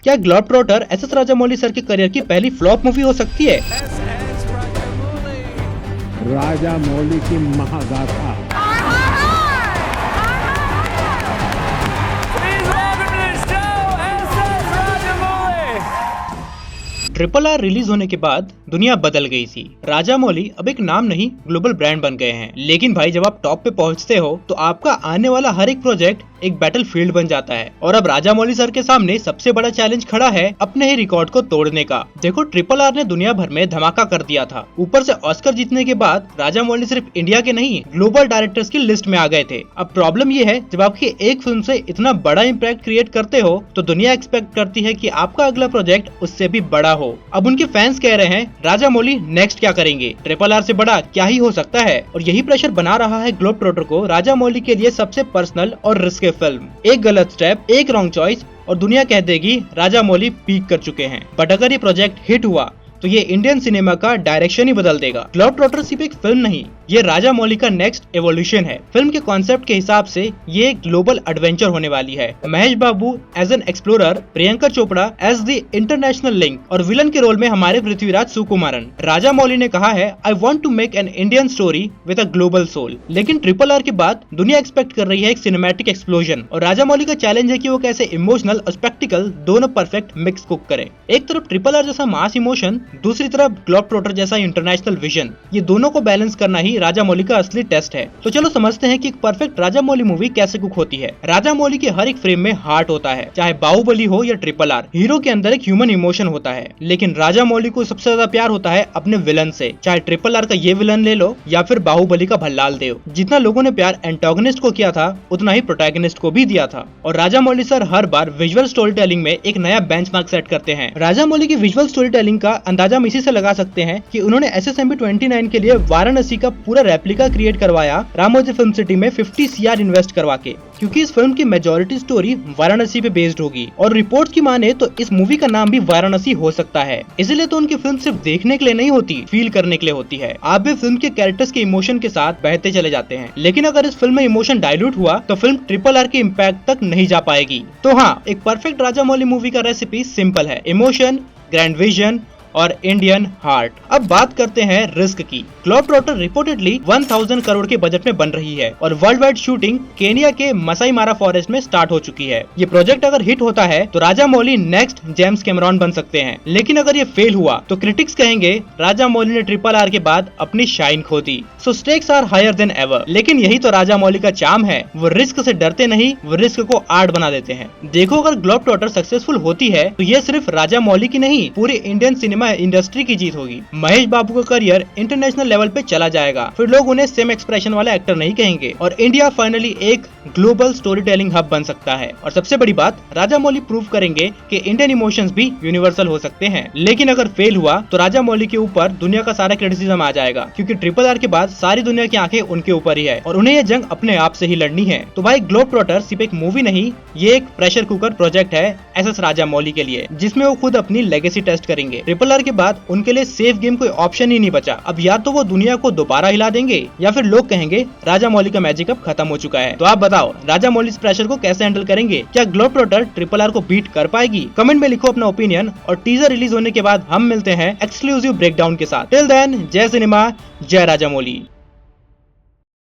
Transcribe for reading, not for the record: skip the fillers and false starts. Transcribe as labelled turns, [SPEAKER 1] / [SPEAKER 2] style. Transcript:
[SPEAKER 1] क्या globe trotter S Rajamouli sir के career की पहली फ्लॉप मूवी हो सकती है?
[SPEAKER 2] राजामौली की महागाथा।
[SPEAKER 1] RRR रिलीज होने के बाद दुनिया बदल गई थी। राजामौली अब एक नाम नहीं ग्लोबल ब्रांड बन गए हैं। लेकिन भाई जब आप टॉप पे पहुंचते हो तो आपका आने वाला हर एक प्रोजेक्ट एक बैटल फील्ड बन जाता है। और अब राजामौली सर के सामने सबसे बड़ा चैलेंज खड़ा है अपने ही रिकॉर्ड को तोड़ने का। देखो RRR ने दुनिया भर में धमाका कर दिया था। ऊपर से ऑस्कर जीतने के बाद राजामौली सिर्फ इंडिया के नहीं ग्लोबल डायरेक्टर्स की लिस्ट में आ गए थे। अब प्रॉब्लम ये है जब आपकी एक फिल्म से इतना बड़ा इम्पैक्ट क्रिएट करते हो तो दुनिया एक्सपेक्ट करती है कि आपका अगला प्रोजेक्ट उससे भी बड़ा हो। अब उनके फैंस कह रहे हैं राजामौली नेक्स्ट क्या करेंगे, RRR से बड़ा क्या ही हो सकता है। और यही प्रेशर बना रहा है ग्लोब ट्रॉटर को राजामौली के लिए सबसे पर्सनल और रिस्की फिल्म। एक गलत स्टेप, एक रॉन्ग चॉइस और दुनिया कह देगी राजामौली पीक कर चुके हैं। बट अगर ये प्रोजेक्ट हिट हुआ तो ये इंडियन सिनेमा का डायरेक्शन ही बदल देगा। ग्लोब ट्रॉटर सिर्फ एक फिल्म नहीं, ये राजामौली का नेक्स्ट एवोल्यूशन है। फिल्म के कॉन्सेप्ट के हिसाब से ये एक ग्लोबल एडवेंचर होने वाली है। Mahesh Babu as an explorer, Priyanka Chopra as the international link और विलन के रोल में हमारे पृथ्वीराज सुकुमारन। राजामौली ने कहा है I want to make an Indian story with a global soul. लेकिन RRR के बाद दुनिया एक्सपेक्ट कर रही है एक सिनेमैटिक एक्सप्लोजन और राजामौली का चैलेंज है कि वो कैसे इमोशनल और स्पेक्टिकल दोनों परफेक्ट मिक्स कुक करे। एक तरफ RRR जैसा मास इमोशन, दूसरी तरफ ग्लोब ट्रॉटर जैसा इंटरनेशनल विजन। ये दोनों को बैलेंस करना ही राजामौली का असली टेस्ट है। तो चलो समझते हैं कि एक परफेक्ट राजामौली मूवी कैसे कुक होती है। राजामौली के हर एक फ्रेम में हार्ट होता है, चाहे बाहुबली हो या RRR। हीरो के अंदर एक ह्यूमन इमोशन होता है, लेकिन राजामौली को सबसे ज्यादा प्यार होता है अपने विलन से। चाहे RRR का ये विलन ले लो या फिर बाहुबली का भल्लाल देव। जितना लोगों ने प्यार एंटागोनिस्ट को किया था उतना ही प्रोटैगनिस्ट को भी दिया था। और राजामौली सर हर बार विजुअल स्टोरी टेलिंग में एक नया बेंचमार्क सेट करते हैं। राजामौली की विजुअल स्टोरी टेलिंग का अंदाजा हम इसी से लगा सकते हैं कि उन्होंने SSMB 29 के लिए वाराणसी का पूरा रेप्लिका क्रिएट करवाया रामोजी फिल्म सिटी में 50 CR इन्वेस्ट करवा के, क्योंकि इस फिल्म की मेजॉरिटी स्टोरी वाराणसी पे बेस्ड होगी। और रिपोर्ट्स की माने तो इस मूवी का नाम भी वाराणसी हो सकता है। इसलिए तो उनकी फिल्म सिर्फ देखने के लिए नहीं होती, फील करने के लिए होती है। आप भी फिल्म के कैरेक्टर्स के इमोशन के साथ बहते चले जाते हैं। लेकिन अगर इस फिल्म में इमोशन डायल्यूट हुआ तो फिल्म RRR के इम्पैक्ट तक नहीं जा पाएगी। तो हाँ, एक परफेक्ट राजामौली मूवी का रेसिपी सिंपल है, इमोशन, ग्रैंड विजन और इंडियन हार्ट। अब बात करते हैं रिस्क की। ग्लोब ट्रॉटर रिपोर्टेडली 1000 करोड़ के बजट में बन रही है और वर्ल्ड वाइड शूटिंग केनिया के मसाई मारा फॉरेस्ट में स्टार्ट हो चुकी है। ये प्रोजेक्ट अगर हिट होता है तो राजामौली नेक्स्ट जेम्स कैमरॉन बन सकते हैं। लेकिन अगर ये फेल हुआ तो क्रिटिक्स कहेंगे राजामौली ने RRR के बाद अपनी शाइन खो दी। So stakes are higher than ever. लेकिन यही तो राजामौली का चार्म है, वो रिस्क से डरते नहीं, वो रिस्क को आर्ट बना देते हैं। देखो अगर ग्लोब ट्रॉटर सक्सेसफुल होती है तो ये सिर्फ राजामौली की नहीं, पूरी इंडियन सिनेमा इंडस्ट्री की जीत होगी। महेश बाबू का करियर इंटरनेशनल लेवल पे चला जाएगा, फिर लोग उन्हें सेम एक्सप्रेशन वाला एक्टर नहीं कहेंगे और इंडिया फाइनली एक ग्लोबल स्टोरी टेलिंग हब बन सकता है। और सबसे बड़ी बात, राजामौली प्रूव करेंगे कि इंडियन इमोशंस भी यूनिवर्सल हो सकते हैं। लेकिन अगर फेल हुआ तो राजामौली के ऊपर दुनिया का सारा क्रिटिसिज्म आ जाएगा, क्योंकि RRR के बाद सारी दुनिया की आंखें उनके ऊपर ही है और उन्हें ये जंग अपने आप से ही लड़नी है। तो भाई ग्लोब ट्रॉटर सिर्फ एक मूवी नहीं, ये एक प्रेशर कुकर प्रोजेक्ट है SS राजामौली के लिए, जिसमें वो खुद अपनी लेगेसी टेस्ट करेंगे। RRR के बाद उनके लिए सेफ गेम कोई ऑप्शन ही नहीं बचा। अब या तो वो दुनिया को दोबारा हिला देंगे या फिर लोग कहेंगे राजामौली का मैजिक अब खत्म हो चुका है। तो आप बताओ राजामौली इस प्रेशर को कैसे हैंडल करेंगे? क्या ग्लोब ट्रॉटर RRR को बीट कर पाएगी? कमेंट में लिखो अपना ओपिनियन और टीजर रिलीज होने के बाद हम मिलते हैं एक्सक्लूसिव ब्रेकडाउन के साथ। टिल देन, जय सिनेमा, जय राजामौली।